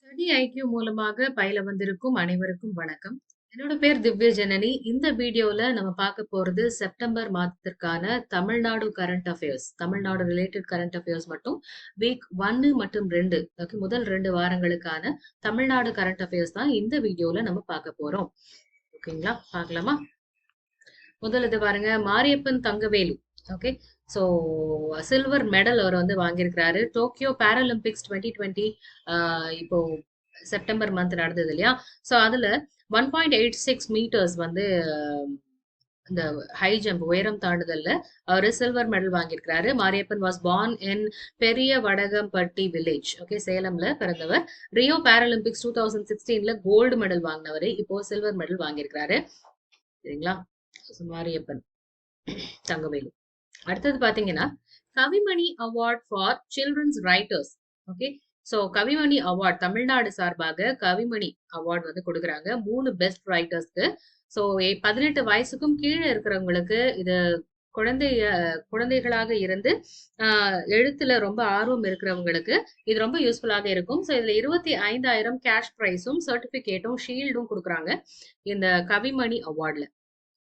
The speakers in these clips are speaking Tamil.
ஸ்டடி ஐக்யூ மூலமாக பயில வந்திருக்கும் அனைவருக்கும் வணக்கம். என்னோட பேர் திவ்ய ஜனனி. இந்த வீடியோல நம்ம பார்க்க போறது செப்டம்பர் மாதத்திற்கான Tamil Nadu current affairs. Tamil Nadu related current affairs மட்டும் வீக் 1 மற்றும் 2 ஓகே முதல் 2 வாரங்களுக்கான தமிழ்நாடு கரண்ட் அஃபேர்ஸ் தான் இந்த வீடியோல நம்ம பார்க்க போறோம். ஓகேங்களா? பார்க்கலாமா? முதல் இது பாருங்க, Mariyappan Thangavelu. Okay, so silver medal அவர் வந்து வாங்கியிருக்கிறாரு. டோக்கியோ பாராலிம்பிக்ஸ் 2020 இப்போ செப்டம்பர் மந்த் நடந்தது இல்லையா? ஸோ அதுல 1.86 மீட்டர்ஸ் வந்து இந்த ஹை ஜம்ப் உயரம் தாண்டுதல்ல அவரு சில்வர் மெடல் வாங்கியிருக்கிறாரு. Mariyappan was born in Periya Vadagampatti village. Okay, சேலம்ல பிறந்தவர். ரியோ பாராலிம்பிக்ஸ் 2016ல கோல்டு மெடல் வாங்கினவர் இப்போ சில்வர் மெடல் வாங்கியிருக்கிறாரு. சரிங்களா? மாரியப்பன் தங்கவேலு. அடுத்தது பாத்தீங்கன்னா Kavimani award for children's writers. Okay, so Kavimani award Tamil Nadu சார்பாக கவிமணி அவார்ட் வந்து கொடுக்குறாங்க 3 பெஸ்ட் ரைட்டர்ஸ்க்கு. சோ 18 வயசுக்கும் கீழே இருக்கிறவங்களுக்கு இது குழந்தைகளாக இருந்து எழுத்துல ரொம்ப ஆர்வம் இருக்கிறவங்களுக்கு இது ரொம்ப யூஸ்ஃபுல்லாக இருக்கும். ஸோ இதுல 25,000 கேஷ் பிரைஸும் சர்டிபிகேட்டும் ஷீல்டும் கொடுக்குறாங்க இந்த கவிமணி அவார்ட்ல.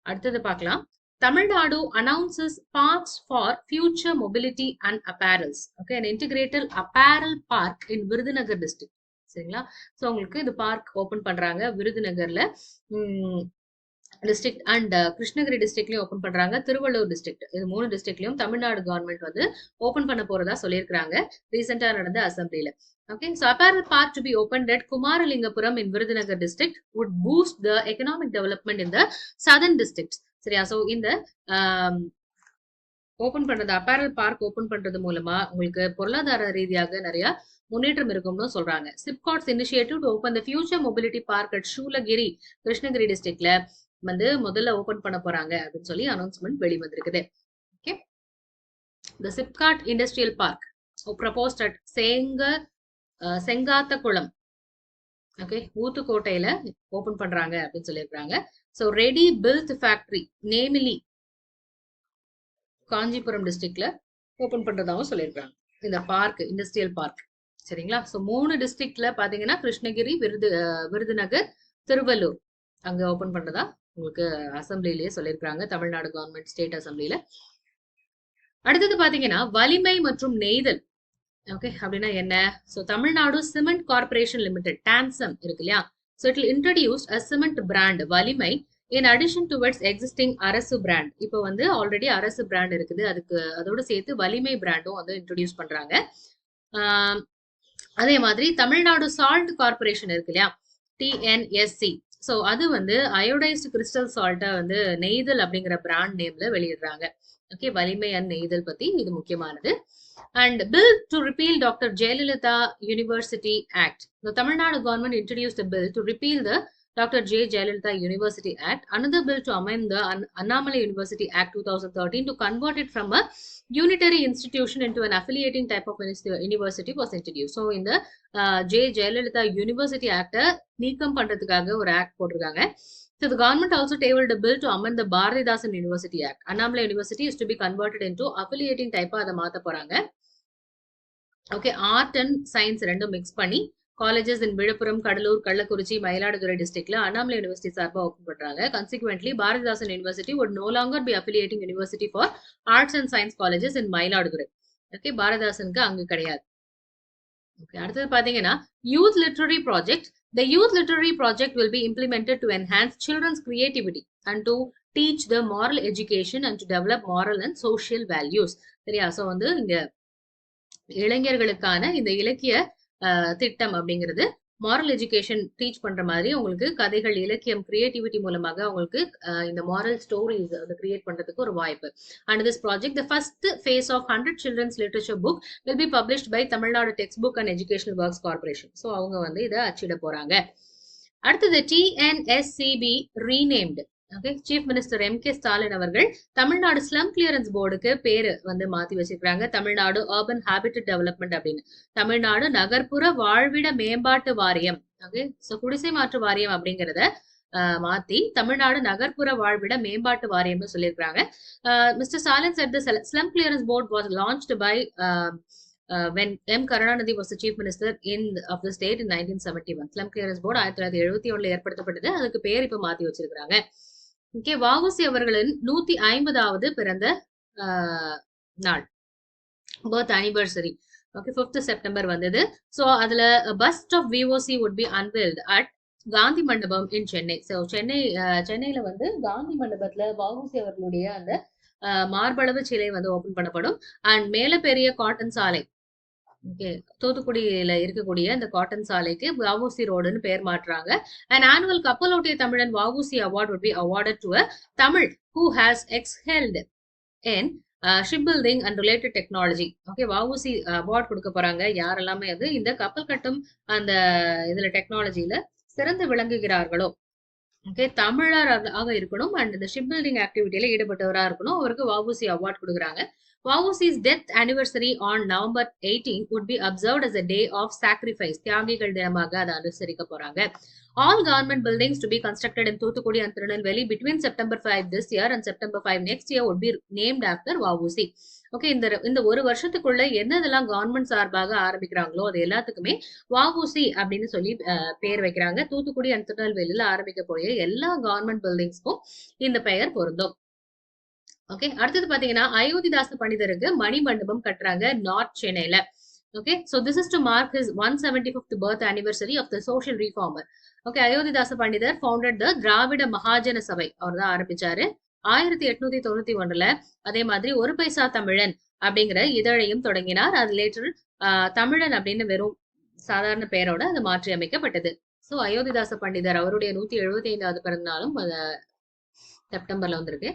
அடுத்தது பார்க்கலாம். Tamilnadu announces parks for future mobility and apparels. Okay, an integrated apparel park in Virudhunagar district. சரிங்களா? சோ உங்களுக்கு இது பார்க் ஓபன் பண்றாங்க விருதுநகர்ல டிஸ்ட்ரிக்ட் அண்ட் கிருஷ்ணகிரி டிஸ்ட்ரிக்ட்லயும் ஓபன் பண்றாங்க, திருவள்ளூர் டிஸ்ட்ரிக்ட், இது 3 டிஸ்ட்ரிக்ட்லயும் தமிழ்நாடு கவர்மெண்ட் வந்து ஓபன் பண்ண போறதா சொல்லியிருக்காங்க ரீசெண்டா நடந்த அசம்பிளில. Okay, so apparel park to be opened at Kumaralingapuram in Virudhunagar district would boost the economic development in the southern districts. சரியா? சோ இந்த ஓபன் பண்றது அப்பேரல் பார்க் ஓபன் பண்றது மூலமா உங்களுக்கு பொருளாதார ரீதியாக நிறைய முன்னேற்றம் இருக்கும்னு சொல்றாங்க. SIPCOT's initiative to open the future mobility park at Shoolagiri Krishnagiri டிஸ்ட்ரிக்ட்ல வந்து முதல்ல ஓபன் பண்ண போறாங்க அப்படின்னு சொல்லி அனௌன்ஸ்மெண்ட் வெளிவந்திருக்குது. Okay, the SIPCOT industrial park proposed at Sengathakulam, okay, ஊத்துக்கோட்டையில ஓபன் பண்றாங்க அப்படின்னு சொல்லியிருக்காங்க. So ready build factory namely Kanchipuram டிஸ்ட்ரிக்ட்ல ஓபன் பண்றதாவும் சொல்லியிருக்காங்க இந்த பார்க், இண்டஸ்ட்ரியல் பார்க். சரிங்களா? ஸோ 3 டிஸ்ட்ரிக்ட்ல பாத்தீங்கன்னா கிருஷ்ணகிரி, விருதுநகர், திருவள்ளூர் அங்க ஓபன் பண்றதா உங்களுக்கு அசம்பிளிலேயே சொல்லியிருக்காங்க தமிழ்நாடு கவர்மெண்ட் ஸ்டேட் அசம்பிளில. அடுத்தது பாத்தீங்கன்னா வலிமை மற்றும் நெய்தல். ஓகே, அப்படின்னா என்ன? So Tamil Nadu cement corporation limited TANCEM இருக்கு இல்லையா? So it will introduce a cement brand Valimai in addition towards existing அரசு பிராண்ட். இப்போ வந்து ஆல்ரெடி அரசு பிராண்ட் இருக்குது, அதுக்கு அதோட சேர்த்து வலிமை பிராண்டும் வந்து இன்ட்ரடியூஸ் பண்றாங்க. அதே மாதிரி தமிழ்நாடு சால்ட் கார்பரேஷன் இருக்கு இல்லையா, டிஎன்எஸ்சி, ஸோ அது வந்து அயோடைஸ்டு கிறிஸ்டல் சால்ட்டை வந்து நெய்தல் அப்படிங்கிற பிராண்ட் நேம்ல வெளியிடுறாங்க. ஓகே, வலிமை அண்ட் நெய்தல் பத்தி இது முக்கியமானது. And bill to repeal Dr. Jayalalitha University Act. The Tamil Nadu government introduced a bill to repeal the Dr. J. Jayalalitha University Act. Another bill to amend the Annamalai University Act 2013 to convert it from a unitary institution into an affiliating type of university was introduced. So in the J. Jayalalitha University Act நீக்கம் பண்றதுக்காக ஒரு ஆக்ட் போட்டிருக்காங்க. So the government also tabled a bill to amend the Bharathidasan University Act. Annamalai University is to be converted into affiliating type அதை மாத்த போறாங்க. ஓகே, ஆர்ட் அண்ட் சயின்ஸ் ரெண்டும் மிக்ஸ் பண்ணி காலேஜஸ் இன் விழுப்புரம், கடலூர், கள்ளக்குறிச்சி, மயிலாடுதுறை டிஸ்ட்ரிக்ட்ல அண்ணாமலை யூனிவர்சிட்டி சார்பா ஓபன் பண்றாங்க. Consequently Bharathidasan university would no longer be affiliating university for arts and science colleges in மயிலாடுதுறை. ஓகே, பாரதிதாசனுக்கு அங்க கிடையாது. ஓகே, அடுத்தது பாத்தீங்கன்னா youth literary project. The youth literary project will be implemented to enhance children's creativity and to teach the moral education and to develop moral and social values. சரியா? சோ வந்து இங்க இளைஞர்களுக்கான இந்த இலக்கிய திட்டம் அப்படிங்கிறது மாரல் எஜுகேஷன் டீச் பண்ற மாதிரி உங்களுக்கு கதைகள், இலக்கியம், கிரியேட்டிவிட்டி மூலமாக உங்களுக்கு இந்த மாரல் ஸ்டோரிஸ் அதை கிரியேட் பண்றதுக்கு ஒரு வாய்ப்பு. And this project the first phase of 100 children's literature book will be published by Tamil Nadu text book and educational works corporation. So அவங்க வந்து இதை அச்சிட போறாங்க. அடுத்தது TNSCB renamed. Okay, chief minister M K. Stalin அவர்கள் தமிழ்நாடு ஸ்லம் கிளியரன்ஸ் போர்டுக்கு பேரு வந்து மாத்தி வச்சிருக்காங்க. தமிழ்நாடு அர்பன் ஹாபிட்டட் டெவலப்மெண்ட் அப்படின்னு, தமிழ்நாடு நகர்ப்புற வாழ்விட மேம்பாட்டு வாரியம். ஓகே, சோ குடிசை மாற்று வாரியம் அப்படிங்கறத மாத்தி தமிழ்நாடு நகர்ப்புற வாழ்விட மேம்பாட்டு வாரியம்னு சொல்லியிருக்காங்க. Mister Stalin said the slum clearance board was launched by when M. Karunanidhi was the chief minister of the state in 1971. Slum Clearance Board 1971 ஏற்படுத்தப்பட்டது. அதுக்கு பேர் இப்ப மாத்தி வச்சிருக்காங்க. ஓகே, வஉசி அவர்களின் 150வது பிறந்த நாள், birth anniversary. Okay, 5th September வந்தது. ஸோ அதுல bust of VOC would be unveiled at Gandhi Mandapam in Chennai. So சென்னையில வந்து காந்தி மண்டபத்துல வஉசி அவர்களுடைய அந்த மார்பளவு சிலை வந்து ஓபன் பண்ணப்படும். அண்ட் மேல பெரிய காட்டன் சாலை, ஓகே, தூத்துக்குடியில இருக்கக்கூடிய இந்த காட்டன் சாலைக்கு வஉசி ரோடுன்னு பேர் மாற்றுறாங்க. An annual கப்பலோட்டிய தமிழன் VOC award would be awarded to a Tamil who has excelled in shipbuilding and related technology. Okay, VOC award கொடுக்க போறாங்க. யாரெல்லாமே அது இந்த கப்பல் கட்டும் அந்த இதுல டெக்னாலஜில சிறந்து விளங்குகிறார்களோ, ஓகே, தமிழராக இருக்கணும் அண்ட் இந்த ஷிப் பில்டிங் ஆக்டிவிட்டியில ஈடுபட்டவரா இருக்கணும், அவருக்கு வஉசி அவார்ட் கொடுக்குறாங்க. வஉசி's death anniversary on November 18 would be observed as a day of sacrifice. தியாகிகள் தினமாக அதை அனுசரிக்க போறாங்க. All government buildings to be constructed in Thuthukudi and Tirunelveli between September 5 this year and September 5 next year would be named after VOC. Okay, இந்த ஒரு வருஷத்துக்குள்ள என்னதெல்லாம் கவர்மெண்ட் சார்பாக ஆரம்பிக்கிறாங்களோ அது எல்லாத்துக்குமே வஉசி அப்படின்னு சொல்லி பேர் வைக்கிறாங்க. தூத்துக்குடி அண்ட் திருநெல்வேலியில ஆரம்பிக்கக்கூடிய எல்லா கவர்மெண்ட் பில்டிங்ஸ்க்கும் இந்த பெயர் பொருந்தும். ஓகே, அடுத்தது பாத்தீங்கன்னா அயோத்திதாச பண்டிதருக்கு மணி மண்டபம் கட்டுறாங்க நார்த் சென்னையில. Okay, so this is to mark his 175th birth anniversary of the social reformer. Okay, Ayothidasa பண்டிதர் ஃபவுண்டட் த திராவிட மகாஜன சபை, அவர் தான் ஆரம்பிச்சாரு 1891. அதே மாதிரி ஒரு பைசா தமிழன் அப்படிங்கிற இதழையும் தொடங்கினார். அது லேட்டர் தமிழன் அப்படின்னு வெறும் சாதாரண பெயரோட அது மாற்றி அமைக்கப்பட்டது. சோ அயோத்திதாச பண்டிதர் அவருடைய 175வது பிறந்த நாளும் செப்டம்பர்ல வந்திருக்கு.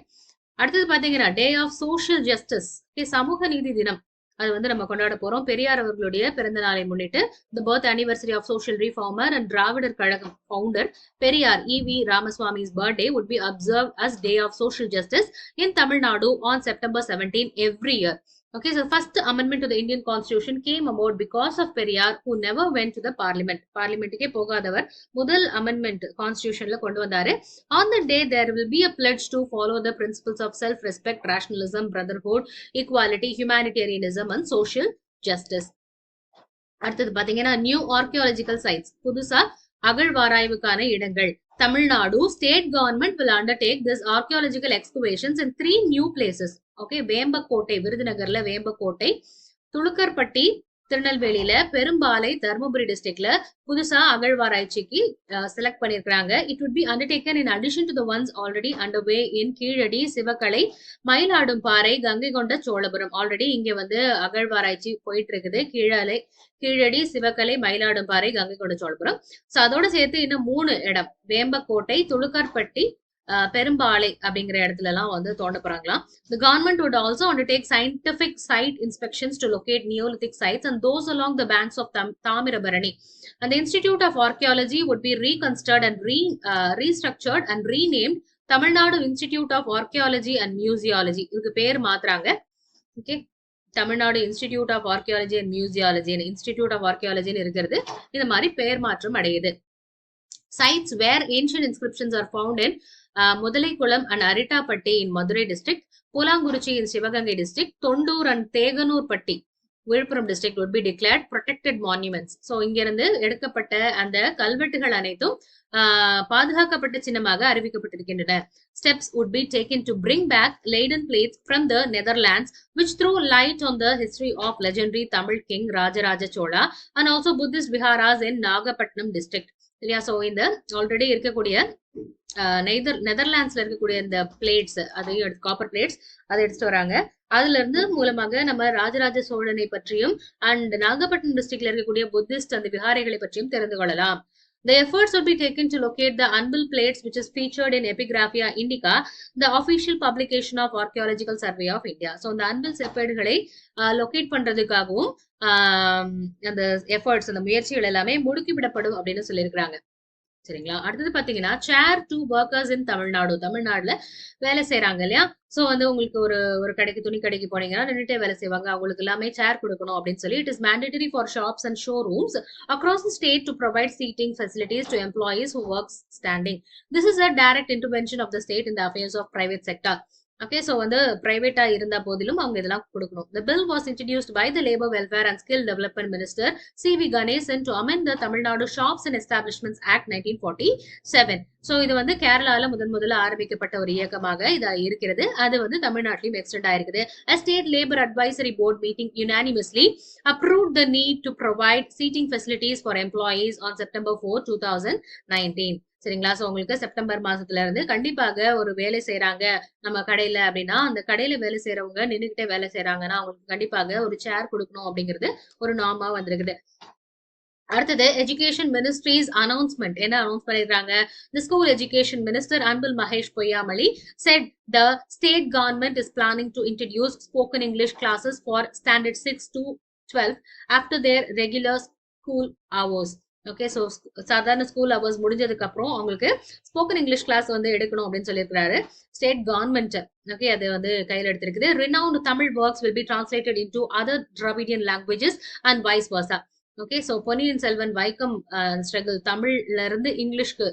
அடுத்தது பாத்தீங்கன்னா டே ஆஃப் சோஷியல் ஜஸ்டிஸ், சமூக நீதி தினம், அது வந்து நம்ம கொண்டாட போறோம். பெரியார் அவர்களுடைய பிறந்த நாளை முன்னிட்டு the birth anniversary of social reformer and Dravidar Kazhagam founder Periyar E.V. Ramaswamy's birthday would be observed as day of social justice in Tamil Nadu on September 17 every year. Okay, so first amendment to the Indian Constitution came about because of Periyar, who never went to the parliament. Parliament-க்கே போகாதவர் முதல் amendment constitutionல கொண்டு வந்தாரு. On the day there will be a pledge to follow the principles of self-respect, rationalism, brotherhood, equality, humanitarianism and social justice. அடுத்தது பாத்தீங்கன்னா நியூ ஆர்கியாலஜிக்கல் சைட்ஸ், புதுசா அகழ்வாராய்வுக்கான இடங்கள். Tamil Nadu state government will undertake this archaeological excavations in 3 new places. Okay, Vembakottai விருதுநகர்ல வேம்பக்கோட்டை, துளுக்கர்பட்டி திருநெல்வேலியில, பெரும்பாலை தர்மபுரி டிஸ்ட்ரிக்ட்ல புதுசா அகழ்வாராய்ச்சிக்கு செலக்ட் பண்ணிருக்காங்க. It would be undertaken in addition to the ones already underway in Keezhadi, Sivagalai, Mayiladumparai, Gangaikonda Cholapuram. Already இங்க வந்து அகழ்வாராய்ச்சி போயிட்டு இருக்குது. கீழடி, சிவகலை, மயிலாடும்பாறை, கங்கை கொண்ட சோழபுரம். சோ அதோட சேர்த்து இன்னும் 3 இடம், வேம்பக்கோட்டை, துளுக்கர்பட்டி, பெரும்பாலை அப்படிங்கிற இடத்துல எல்லாம் வந்து தோண்ட போறாங்களாம். The government would also undertake scientific site inspections to locate Neolithic sites and those along the banks of Tamirabarani. And the Institute of Archaeology would be reconstructed and restructured and renamed Tamil Nadu Institute of Archaeology and Museology. இதுக்கு பேர் மாத்துறாங்க. Okay, Tamil Nadu institute of archaeology and museology, institute of archaeology இருக்கிறது. இந்த மாதிரி பெயர் மாற்றம் அடையுது. Sites where ancient inscriptions are found in Muthalaikulam and Arittapatti in Madurai district, Poolankurichi in Sivaganga district, Thondur and தேகனூர்பட்டி Villupuram district would be declared protected monuments. So இங்கிருந்து எடுக்கப்பட்ட அந்த கல்வெட்டுகள் அனைத்தும் பாதுகாக்கப்பட்ட சின்னமாக அறிவிக்கப்பட்டிருக்கின்றன. Steps would be taken to bring back laden plates from the Netherlands, which threw light on the history of legendary Tamil king Rajaraja Chola and also Buddhist viharas in Nagapattinam district. இல்லையா? சோ இந்த ஆல்ரெடி இருக்கக்கூடிய நெதர்லாண்ட்ஸ்ல இருக்கக்கூடிய இந்த பிளேட்ஸ், அதையும் காப்பர் பிளேட்ஸ் அதை எடுத்துட்டு வராங்க. அதுல இருந்து மூலமாக நம்ம ராஜராஜ சோழனை பற்றியும் அண்ட் நாகப்பட்டினம் டிஸ்ட்ரிக்ட்ல இருக்கக்கூடிய புத்திஸ்ட் அந்த விஹாரைகளை பற்றியும் தெரிந்து கொள்ளலாம். The efforts will be taken to locate the unbuilt plates which is featured in Epigraphia Indica, the official publication of Archaeological Survey of India. So இந்த unbuilt செப்பேடுகளை லொகேட் பண்றதுக்காகவும் அந்த எஃபர்ட்ஸ், அந்த முயற்சிகள் எல்லாமே முடுக்கிவிடப்படும் அப்படின்னு சொல்லியிருக்கிறாங்க. சரிங்களா? அடுத்தது பாத்தீங்கன்னா சேர் டு ஒர்க்கர்ஸ் இன் தமிழ்நாடு, தமிழ்நாடுல வேலை செய்யறாங்க இல்லையா? சோ வந்து உங்களுக்கு ஒரு கடைக்கு, துணி கடைக்கு போனீங்கன்னா நின்றுட்டே வேலை செய்வாங்க, அவங்களுக்கு எல்லாமே சேர் கொடுக்கணும் அப்படின்னு சொல்லி, it is mandatory for shops and showrooms across the state to provide seating facilities to employees who works standing. This is a direct intervention of the state in the affairs of private sector. Okay, so வந்து பிரைவேட்டா இருந்த போதிலும் அவங்க இதெல்லாம் கொடுக்கணும். The bill was introduced by the Labour Welfare and Skill Development Minister C.V. Ganesan to amend the Tamil Nadu Shops and Establishments Act 1947. So இது வந்து கேரளால முதல்ல ஆரம்பிக்கப்பட்ட ஒரு இயக்கமாக இது இருக்கிறது. அது வந்து தமிழ்நாட்டிலும் எக்ஸ்டெண்ட் ஆயிருக்குது. A state labor advisory board meeting unanimously approved the need to provide seating facilities for employees on September 4, 2019. சரிங்களா? சோ உங்களுக்கு செப்டம்பர் மாசத்துல இருந்து கண்டிப்பாக ஒரு வேலை செய்யறாங்க நம்ம கடையில அப்படின்னா, அந்த கடையில வேலை செய்யறவங்க நின்னுகிட்டே வேலை செய்யறாங்கன்னா, அவங்களுக்கு கண்டிப்பாக ஒரு சேர் குடுக்கணும் அப்படிங்கிறது ஒரு நார்மா வந்திருக்குது. அடுத்தது எஜுகேஷன் மினிஸ்ட்ரிஸ் அனௌன்ஸ்மெண்ட் என்ன அனௌன்ஸ் பண்ணிருக்காங்க? The school education minister Anbil Mahesh Poyyamali said the state government is planning to introduce spoken English classes for standard 6 to 12 after their regular school hours. Okay, so சாதாரண ஸ்கூல் ஹவர்ஸ் முடிஞ்சதுக்கு அப்புறம் அவங்களுக்கு ஸ்போக்கன் இங்கிலீஷ் கிளாஸ் வந்து எடுக்கணும் அப்படின்னு சொல்லியிருக்காரு ஸ்டேட் கவர்மெண்ட். ஓகே, அது வந்து கையில் எடுத்திருக்குது. Renowned Tamil works will be translated into other Dravidian languages and vice versa. Okay, so Ponniyin Selvan Vaikom struggle தமிழ்ல இருந்து இங்கிலீஷ்க்கு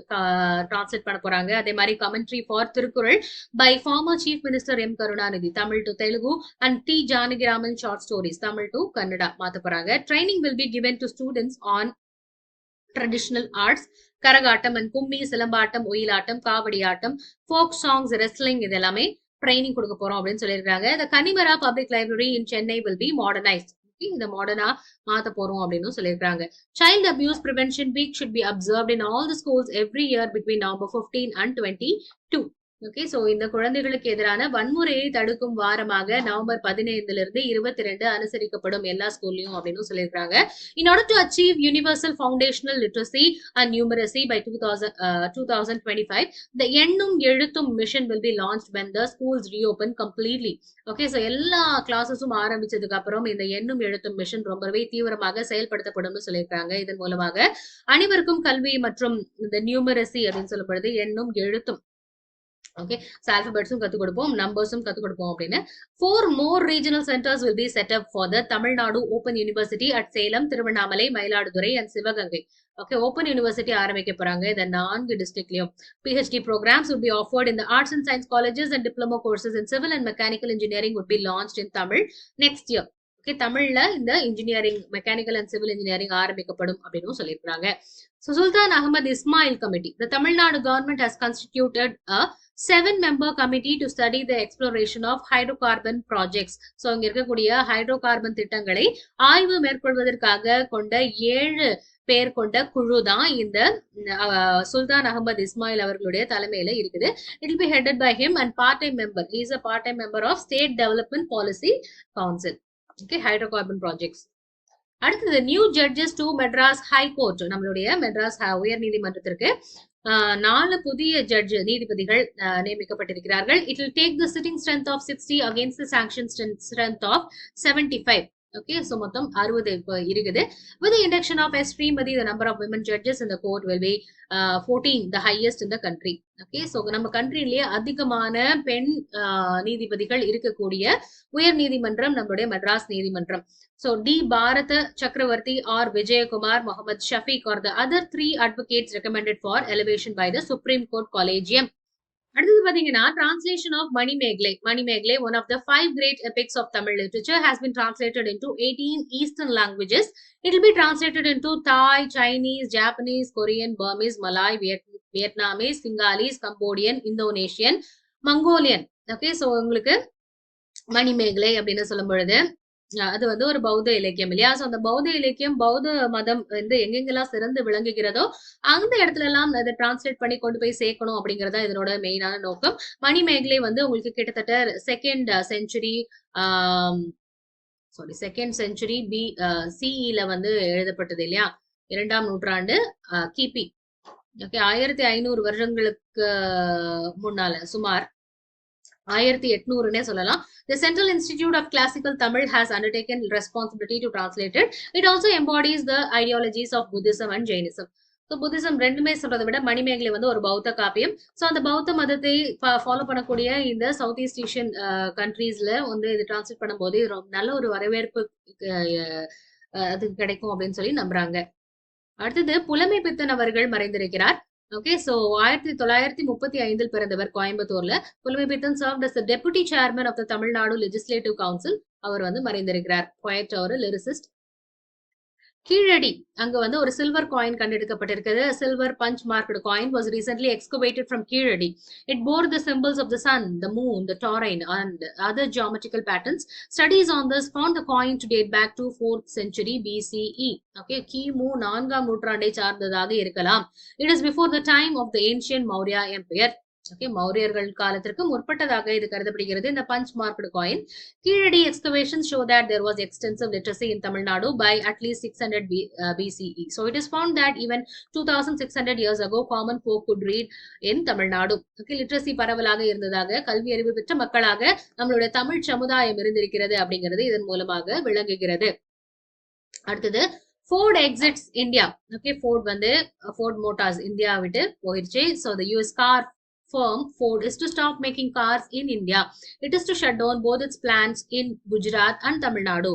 டிரான்ஸ்லேட் பண்ண போறாங்க. அதே மாதிரி commentary for Thirukkural by former chief minister M Karunanidhi Tamil to Telugu and T Janakiraman short stories Tamil to Kannada மாத்த போறாங்க. Training will be given to students on traditional arts, Karagattam and Kummi, Silambattam, Oyilattam, Kavadi Attam, folk songs, wrestling இது எல்லாமே ட்ரைனிங் கொடுக்க போறோம் அப்படின்னு சொல்லியிருக்காங்க. The Kanimara Public Library in Chennai will be modernized. இந்த மாடர்னா மாத்த போறோம் அப்படின்னு சொல்லியிருக்காங்க. Child Abuse Prevention Week should be observed in all the schools every year between November 15 and 22. Okay, so இந்த குழந்தைகளுக்கு எதிரான வன்முறையை தடுக்கும் வாரமாக நவம்பர் 15 இருந்து 22 அனுசரிக்கப்படும் எல்லா ஸ்கூல்லையும் அப்படின்னு சொல்லியிருக்காங்க. In order to achieve universal foundational literacy and numeracy by 2025, the எண்ணும் எழுத்தும் mission will be launched when the schools reopen completely. Okay, so எல்லா கிளாஸஸும் ஆரம்பிச்சதுக்கு அப்புறம் இந்த எண்ணும் எழுத்தும் மிஷன் ரொம்பவே தீவிரமாக செயல்படுத்தப்படும் சொல்லியிருக்காங்க. இதன் மூலமாக அனைவருக்கும் கல்வி மற்றும் இந்த நியூமரசி அப்படின்னு சொல்லப்படுது எண்ணும் எழுத்தும். ஓகே, ஆல்பபெட்ஸும் கத்து கொடுப்போம், நம்பர்ஸும் கத்து கொடுப்போம் அப்படின்னு 4 more regional centers will be set up for the Tamil Nadu Open University at Salem, Tiruvannamalai, Mayiladuthurai and Sivaganga. Okay, open university ஆரம்பிக்க போறாங்க இந்த 4 டிஸ்ட்ரிக்ட்லயும். PhD programs would be offered in the arts and science colleges and diploma courses in civil and mechanical engineering would be launched in Tamil next year. Okay, தமிழ்ல இந்த engineering mechanical and civil engineering ஆரம்பிக்கப்படும் அப்படின்னு சொல்லியிருக்காங்க. So Sultan Ahmad Ismail Committee. The Tamil Nadu government has constituted a 7-member committee to study the exploration of hydrocarbon projects. So இங்க இருக்கக்கூடிய ஹைட்ரோகார்பன் திட்டங்களை ஆய்வு மேற்கொள்வதற்காக கொண்ட 7 பேர் கொண்ட குழு தான் இந்த சுல்தான் அகமது இஸ்மாயில் அவர்களுடைய தலைமையில இருக்குது. It will be headed by him and part-time member. He is a part-time member of State Development Policy Council. Okay, hydrocarbon projects. அடுத்தது new judges to Madras high court. நம்மளுடைய மெட்ராஸ் உயர் நீதிமன்றத்திற்கு 4 புதிய நீதிபதிகள் நியமிக்கப்பட்டிருக்கிறார்கள். It will take the sitting strength of 60 against the sanctioned strength of 75. Okay, so மொத்தம் 60 இப்போ இருக்குது. With the induction of S. Srimati, the number of women judges in the court will be 14, the highest in the country. Okay, so நம்ம கண்ட்ரிலேயே அதிகமான பெண் நீதிபதிகள் இருக்கக்கூடிய உயர் நீதிமன்றம் நம்மளுடைய மெட்ராஸ் நீதிமன்றம். So D. Bharata Chakravarti or Vijayakumar Mohammed Shafiq or the other 3 advocates recommended for elevation by the Supreme Court Collegium. அடுத்தது பாத்தீங்கன்னா translation of Manimeghle. Manimeghle, one of the 5 great epics of Tamil literature, has been translated into 18 Eastern languages. It will be translated into Thai, Chinese, Japanese, Korean, Burmese, Malay, Vietnamese, Sinhalese, Cambodian, Indonesian, Mongolian. Okay, so உங்களுக்கு மணிமேகலை அப்படின்னு சொல்லும் பொழுது அது வந்து ஒரு பௌத்த இலக்கியம் இல்லையா? சோ அந்த பௌத்த இலக்கியம் பௌத்த மதம் வந்து எங்கெங்கெல்லாம் சிறந்து விளங்குகிறதோ அந்த இடத்துல எல்லாம் அதை டிரான்ஸ்லேட் பண்ணி கொண்டு போய் சேர்க்கணும் அப்படிங்கறதா இதனோட மெயினான நோக்கம். மணிமேகலை வந்து உங்களுக்கு கிட்டத்தட்ட செகண்ட் செஞ்சுரி சிஇல வந்து எழுதப்பட்டது இல்லையா? 2ஆம் நூற்றாண்டு கிபி. ஓகே, 1500 வருடங்களுக்கு முன்னால சுமார் 1800 சொல்லலாம். The Central Institute of Classical Tamil has undertaken responsibility to translate it. It also embodies the ideologies of Buddhism and Jainism. So Buddhism ரெண்டுமே சொல்றதை விட மணிமேகலை வந்து ஒரு பௌத்த காப்பியம். ஸோ அந்த பௌத்த மதத்தை ஃபாலோ பண்ணக்கூடிய இந்த சவுத் ஈஸ்ட் ஏஷியன் கண்ட்ரீஸ்ல வந்து இது டிரான்ஸ்லேட் பண்ணும்போது நல்ல ஒரு வரவேற்பு அது கிடைக்கும் அப்படின்னு சொல்லி நம்புறாங்க. அடுத்தது புலமை பித்தன் அவர்கள் மறைந்திருக்கிறார். Okay, so 1935 பிறந்தவர் கோயம்புத்தூர்ல. Pulamaipithan served as the deputy chairman of the Tamil Nadu Legislative Council. அவர் வந்து மறைந்திருக்கிறார். Poet or lyricist. கீழடி அங்க வந்து ஒரு சில்வர் காயின் கண்டெடுக்கப்பட்டிருக்கிறது. Silver punch marked coin was recently excavated from Keezhadi. It bore the symbols of the sun, the moon, the terrain and other geometrical patterns. Studies on this found the coin to date back to 4th century BCE. Okay, கிமு 4ஆம் நூற்றாண்டை சார்ந்ததாக இருக்கலாம். It is before the time of the ancient Maurya Empire. Okay, மௌரியர்கள் காலத்திற்கு முற்பட்டதாக இது கருதப்படுகிறது. இந்த punch marked coin. Keezhadi excavations show that there was extensive literacy in Tamil Nadu by at least 600 BCE. So it is found that even 2600 years ago common folk could read in Tamil Nadu. Okay, literacy பரவலாக இருந்ததாக, கல்வி அறிவு பெற்ற மக்களாக நம்மளுடைய தமிழ் சமுதாயம் இருந்திருக்கிறது அப்படிங்கிறது இதன் மூலமாக விளங்குகிறது. அடுத்தது Ford exits India. Okay, Ford வந்து Ford Motors இந்தியா விட்டு போயிடுச்சு. So the US car firm Ford is to stop making cars in India. It is to shut down both its plants in Gujarat and Tamil Nadu.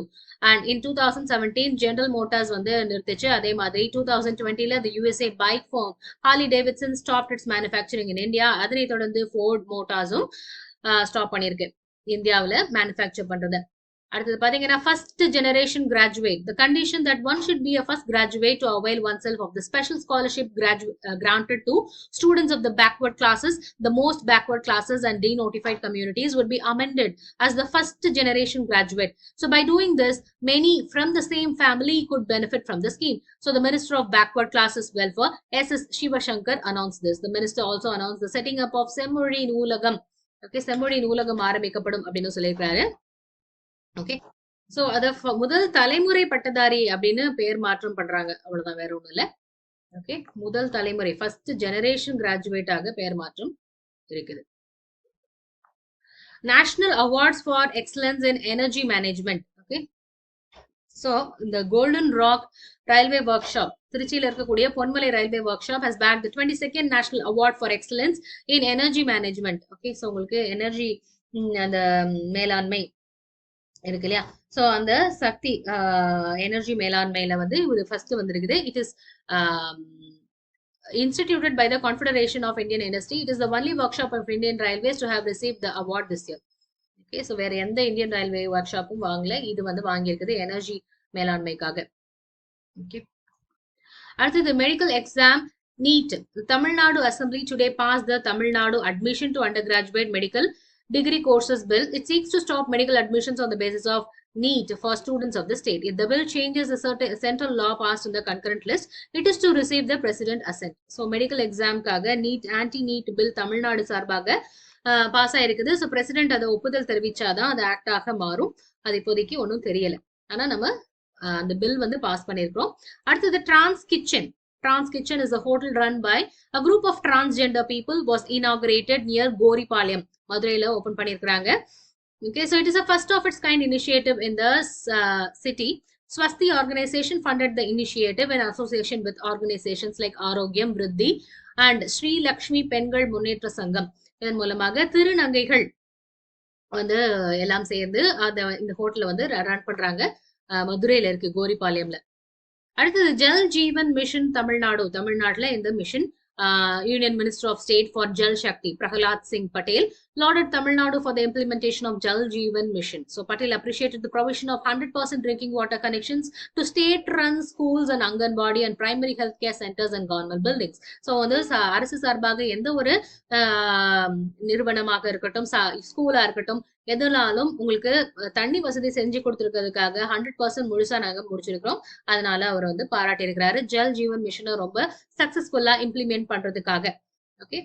And in 2017 General Motors வந்து நிறுத்திச்சு. அதே மாதிரி 2020ல the USA bike firm Harley Davidson stopped its manufacturing in India. அதனை தொடர்ந்து Ford Motorsம் ஸ்டாப் பண்ணிருக்கு இந்தியாவுல மேனுஃபேக்சர் பண்றது. அடுத்தது பாத்தீங்கன்னா first generation graduate. The condition that one should be a first graduate to avail oneself of the special scholarship granted to students of the backward classes, the most backward classes and denotified communities would be amended as the first generation graduate. So by doing this, many from the same family could benefit from the scheme. So the Minister of Backward Classes Welfare, S.S. Shivashankar, announced this. The minister also announced the setting up of Semmozhi Noolagam. Okay, Semmozhi Noolagam ஆரம்பிக்கப்படும் அப்படின்னு சொல்லியிருக்காரு. ஓகே, சோ அத முதல் தலைமுறை பட்டதாரி அப்படின்னு பேர் மாற்றம் பண்றாங்க. அவ்வளவுதான், வேற ஒண்ணும் இல்ல. ஓகே, முதல் தலைமுறை ஃபர்ஸ்ட் ஜெனரேஷன் கிராஜுவேட்டாக பேர் மாற்றம் இருக்குது. National awards for excellence in energy management. Okay, so இந்த golden rock railway workshop, திருச்சியில இருக்கக்கூடிய Ponmalai railway workshop has bagged the 22nd national award for excellence in energy management. Okay, so உங்களுக்கு எனர்ஜி அந்த மேலாண்மை இருக்கு இல்லையா, சோ அந்த சக்தி எனர்ஜி மேலாண்மையில வந்து இது ஃபர்ஸ்ட் வந்திருக்குது. It is instituted by the Confederation of Indian Industry. It is the only workshop of Indian Railways to have received the award this year. Okay, so வேற எந்த இந்தியன் ரயில்வே ஒர்க் ஷாப்பும் வாங்கல, இது வந்து வாங்கியிருக்குது எனர்ஜி மேலாண்மைக்காக. ஓகே, அடுத்தது medical exam NEET. Tamil Nadu Assembly today passed the Tamil Nadu Admission to Undergraduate Medical Degree Courses Bill. It seeks to stop medical admissions on the basis of NEET for students of the state. If the bill changes a certain central law passed in the concurrent list, it is to receive the president assent. So medical exam காக NEET anti-NEET bill தமிழ்நாடு சார்பாக பாஸ் ஆயிருக்குது. ஸோ பிரசிடென்ட் அதை ஒப்புதல் தெரிவிச்சாதான் அது ஆக்டாக மாறும். அது இப்போதைக்கு ஒன்றும் தெரியல, ஆனா நம்ம அந்த பில் வந்து பாஸ் பண்ணிருக்கிறோம். அடுத்தது Trans Kitchen. Trans Kitchen is a hotel run by a group of transgender people, was inaugurated near Goripalayam, மதுரையில ஓபன் பண்ணிருக்காங்க. Okay, so it is a first of its kind initiative in the city. Swasti organization funded the initiative in association with organizations like Arogyam, Vriddhi and Sri Lakshmi பெண்கள் முன்னேற்ற சங்கம். இதன் மூலமாக திருநங்கைகள் வந்து எல்லாம் சேர்ந்து இந்த ஹோட்டலை வந்து ரன் பண்றாங்க. மதுரையில இருக்கு, கோரிபாளையம்ல. அடுத்தது ஜல் ஜீவன் மிஷன் தமிழ்நாடு. தமிழ்நாட்டுல இந்த mission Union Minister of State for Jal Shakti, Prahalad Singh Patel, lauded Tamil Nadu for the implementation of Jal Jeevan Mission. So Patel appreciated the provision of 100% drinking water connections to state-run schools and Anganwadi and primary healthcare centers and government buildings. So வந்து அரசு சார்பாக எந்த ஒரு நிறுவனமாக இருக்கட்டும், ஸ்கூலா இருக்கட்டும், எதுனாலும் உங்களுக்கு தண்ணி வசதி செஞ்சு கொடுத்துருக்கிறதுக்காக 100% முழுசா நாங்க முடிச்சிருக்கிறோம். அதனால அவர் வந்து பாராட்டி இருக்கிறாரு. ஜல் ஜீவன் மிஷனை ரொம்ப சக்சஸ்ஃபுல்லா இம்ப்ளிமெண்ட் பண்றதுக்காக. ஓகே,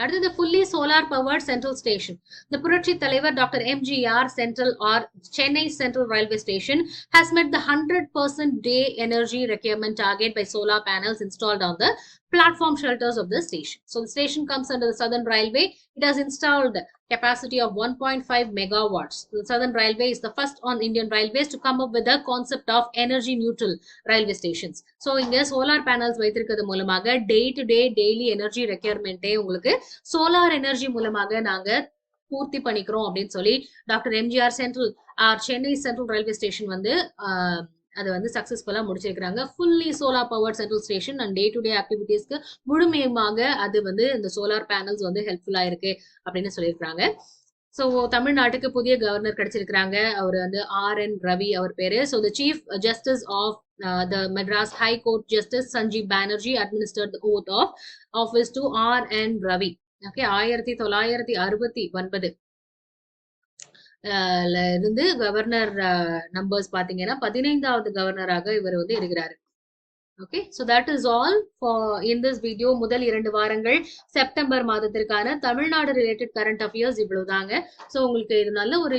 அடுத்தது fully solar powered central station. The புரட்சி தலைவர் doctor MGR Central or Chennai Central Railway Station has met the 100% day energy requirement target by solar panels installed on the platform shelters of the station. So the station comes under the Southern Railway. It has installed capacity of 1.5 megawatts. The Southern Railway is the first on Indian Railways to come up with the concept of energy neutral railway stations. So இங்க solar panels வைத்திருக்கிறது மூலமாக day to day daily energy requirement உங்களுக்கு solar energy மூலமாக நாங்க பூர்த்தி பண்ணிக்கிறோம் அப்படின்னு சொல்லி doctor MGR central Chennai central railway station வந்து அது வந்து சக்சஸ்ஃபுல்லா முடிச்சிருக்காங்க. Fully solar power central station and day to day ஆக்டிவிட்டீஸ்க்கு முழுமையுமாக அது வந்து இந்த சோலார் பேனல்ஸ் வந்து ஹெல்ப்ஃபுல்லா இருக்கு அப்படின்னு சொல்லியிருக்காங்க. ஸோ தமிழ்நாட்டுக்கு புதிய கவர்னர் கிடைச்சிருக்கிறாங்க. அவர் வந்து ஆர்.என். ரவி அவர் பேரு. So the chief justice of the Madras high court justice Sanjeev Banerjee administered the oath of office to R N. Ravi. Okay, 1969 இருந்து கவர்னர் நம்பர்ஸ் பாத்தீங்கன்னா 15வது கவர்னராக இவர் வந்து இருக்கிறாரு. Okay, so that is all for in this video. முதல் 2 வாரங்கள் செப்டம்பர் மாதத்திற்கான தமிழ்நாடு ரிலேட்டட் கரண்ட் அஃபேர்ஸ் இவ்வளவுதாங்க. ஸோ உங்களுக்கு இது நல்ல ஒரு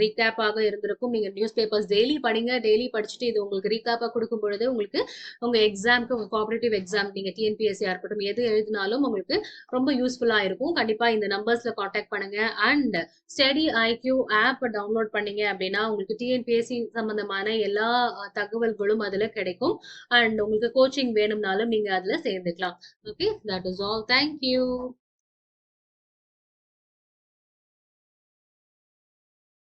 ரீகேப்பாக இருந்திருக்கும். நீங்க நியூஸ் பேப்பர்ஸ் டெய்லி படிங்க. டெய்லி படிச்சுட்டு இது உங்களுக்கு ரீகேப்பா கொடுக்கும் பொழுது உங்களுக்கு உங்க எக்ஸாம்க்கு, உங்க கோஆபரேட்டிவ் எக்ஸாம், நீங்க டிஎன்பிஎஸ்சியா இருக்கட்டும், எது எழுதினாலும் உங்களுக்கு ரொம்ப யூஸ்ஃபுல்லா இருக்கும். கண்டிப்பா இந்த நம்பர்ஸ்ல காண்டாக்ட் பண்ணுங்க. And study IQ app download பண்ணீங்க அப்படின்னா உங்களுக்கு டிஎன்பிஎஸ்சி சம்பந்தமான எல்லா தகவல்களும் அதுல கிடைக்கும். அண்ட் உங்களுக்கு கோச்சிங் வேணும்னாலும் நீங்க அதுல சேர்ந்துக்கலாம். Okay, that is all. Thank you.